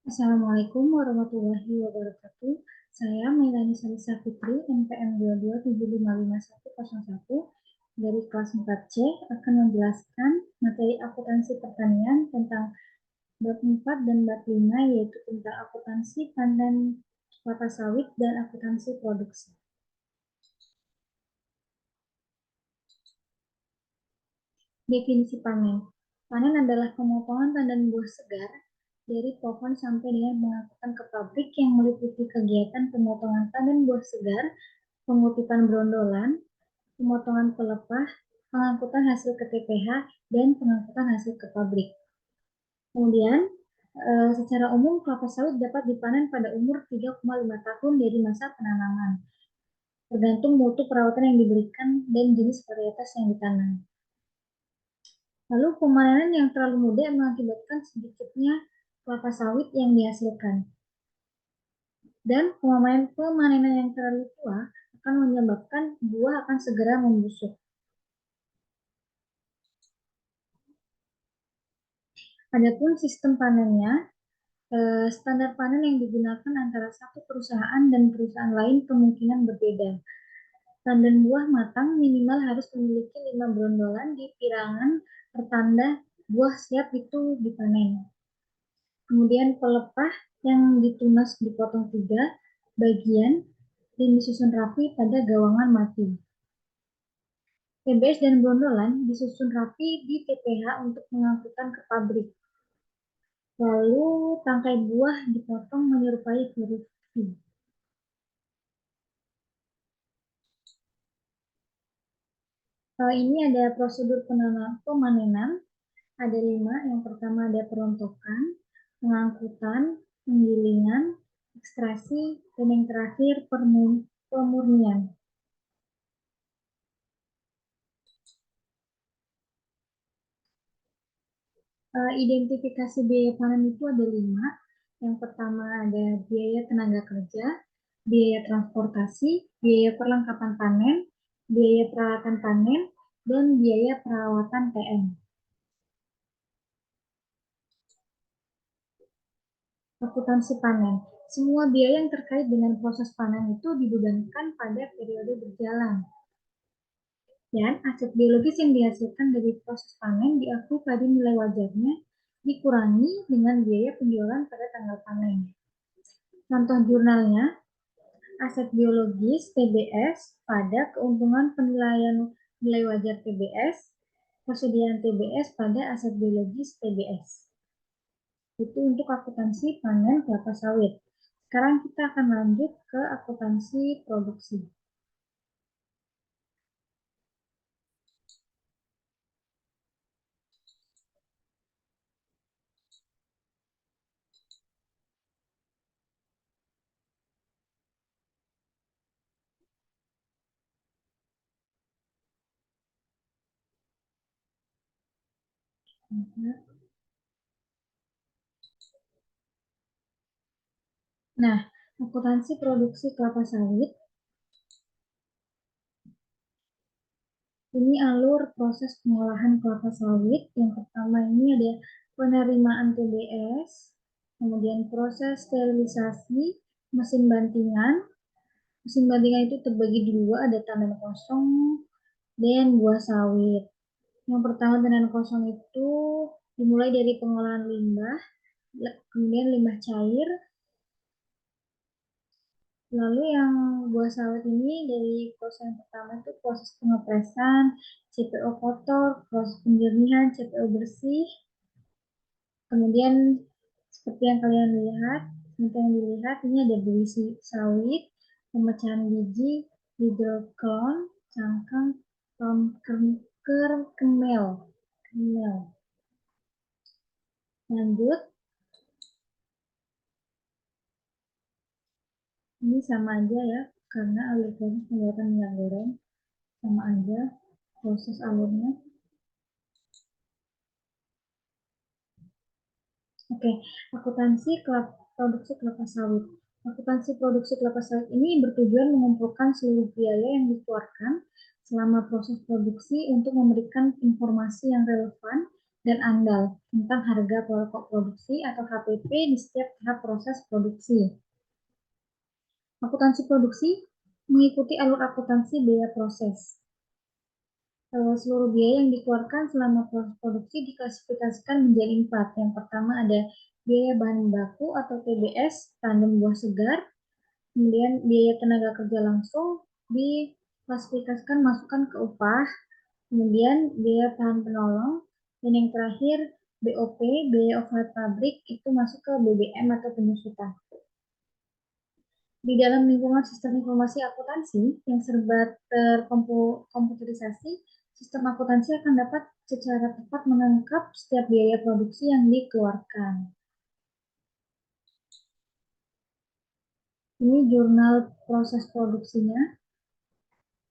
Assalamualaikum warahmatullahi wabarakatuh. Saya Melani Salisa Fitri, NPM 22755101 dari kelas 4C akan menjelaskan materi akuntansi pertanian tentang bab 4 dan bab 5, yaitu tentang akuntansi panen kelapa sawit dan akuntansi produksi. Definisi panen. Panen adalah pemotongan tandan buah segar dari pohon sampai dengan pengangkutan ke pabrik yang meliputi kegiatan pemotongan tandan buah segar, pengutipan brondolan, pemotongan pelepah, pengangkutan hasil ke TPH, dan pengangkutan hasil ke pabrik. Kemudian, secara umum kelapa sawit dapat dipanen pada umur 3,5 tahun dari masa penanaman, tergantung mutu perawatan yang diberikan dan jenis varietas yang ditanam. Lalu pemanenan yang terlalu muda mengakibatkan sedikitnya kelapa sawit yang dihasilkan. Dan pemanenan yang terlalu tua akan menyebabkan buah akan segera membusuk. Adapun sistem panennya, standar panen yang digunakan antara satu perusahaan dan perusahaan lain kemungkinan berbeda. Tandan buah matang minimal harus memiliki 5 brondolan di pirangan pertanda buah siap itu dipanen. Kemudian pelepah yang ditunas dipotong 3 bagian dan disusun rapi pada gawangan mati. TBS dan brondolan disusun rapi di TPH untuk pengangkutan ke pabrik. Lalu tangkai buah dipotong menyerupai huruf V. Ini ada prosedur pemanenan, ada 5. Yang pertama ada perontokan, pengangkutan, penggilingan, ekstraksi, dan yang terakhir pemurnian. Identifikasi biaya panen itu ada 5. Yang pertama ada biaya tenaga kerja, biaya transportasi, biaya perlengkapan panen, biaya peralatan panen, dan biaya perawatan TM. Akuntansi panen. Semua biaya yang terkait dengan proses panen itu dibebankan pada periode berjalan. Dan aset biologis yang dihasilkan dari proses panen diakui pada nilai wajarnya dikurangi dengan biaya penjualan pada tanggal panen. Contoh jurnalnya, aset biologis TBS pada keuntungan penilaian nilai wajar TBS, persediaan TBS pada aset biologis TBS. Itu untuk akuntansi panen kelapa sawit. Sekarang kita akan lanjut ke akuntansi produksi. Nah, akuntansi produksi kelapa sawit ini alur proses pengolahan kelapa sawit. Yang pertama ini ada penerimaan TBS, kemudian proses sterilisasi, mesin bantingan. Mesin bantingan itu terbagi dua, ada tandan kosong dan buah sawit. Yang pertama tandan kosong itu dimulai dari pengolahan limbah, kemudian limbah cair. Lalu yang buah sawit ini dari proses yang pertama itu proses pengepresan, CPO kotor, proses penjernihan, CPO bersih. Kemudian seperti yang kalian lihat, ini ada berisi sawit, pemecahan biji, hidroklon, cangkang, kemel. Lanjut, ini sama aja ya, karena alur proses pembuatan minyak goreng sama aja proses alurnya. Oke, akuntansi produksi kelapa sawit. Akuntansi produksi kelapa sawit ini bertujuan mengumpulkan seluruh biaya yang dikeluarkan selama proses produksi untuk memberikan informasi yang relevan dan andal tentang harga pokok produksi atau HPP di setiap tahap proses produksi. Akuntansi produksi mengikuti alur akuntansi biaya proses. Seluruh biaya yang dikeluarkan selama proses produksi diklasifikasikan menjadi 4. Yang pertama ada biaya bahan baku atau TBS, tandem buah segar. Kemudian biaya tenaga kerja langsung diklasifikasikan masukkan ke upah. Kemudian biaya bahan penolong. Dan yang terakhir BOP, biaya overhead pabrik, itu masuk ke BBM atau penyusutan. Di dalam lingkungan sistem informasi akuntansi yang serba terkomputerisasi, sistem akuntansi akan dapat secara tepat menangkap setiap biaya produksi yang dikeluarkan. Ini jurnal proses produksinya.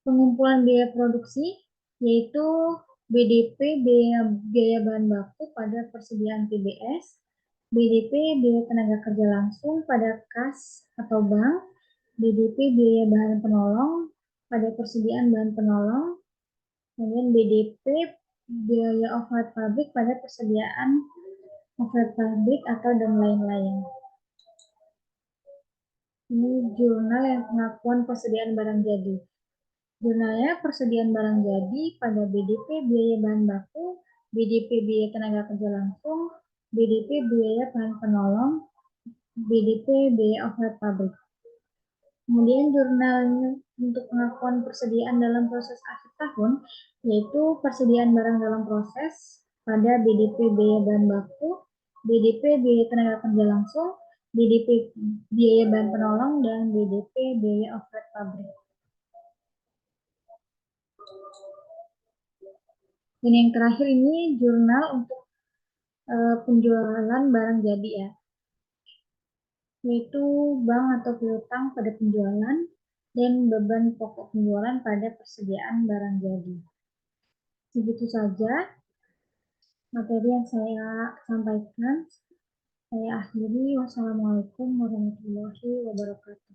Pengumpulan biaya produksi yaitu BDP biaya bahan baku pada persediaan TBS, BDP biaya tenaga kerja langsung pada kas atau bank, BDP biaya bahan penolong pada persediaan bahan penolong, kemudian BDP biaya overhead pabrik pada persediaan overhead pabrik atau dan lain-lain. Ini jurnal yang pengakuan persediaan barang jadi. Jurnalnya persediaan barang jadi pada BDP biaya bahan baku, BDP biaya tenaga kerja langsung, BDP biaya bahan penolong, BDP biaya overhead pabrik. Kemudian jurnalnya untuk pengakuan persediaan dalam proses akhir tahun, yaitu persediaan barang dalam proses pada BDP biaya bahan baku, BDP biaya tenaga kerja langsung, BDP biaya bahan penolong, dan BDP biaya overhead pabrik. Dan yang terakhir ini jurnal untuk penjualan barang jadi ya, yaitu bank atau piutang pada penjualan dan beban pokok penjualan pada persediaan barang jadi. Begitu saja materi yang saya sampaikan. Saya akhiri. Wassalamualaikum warahmatullahi wabarakatuh.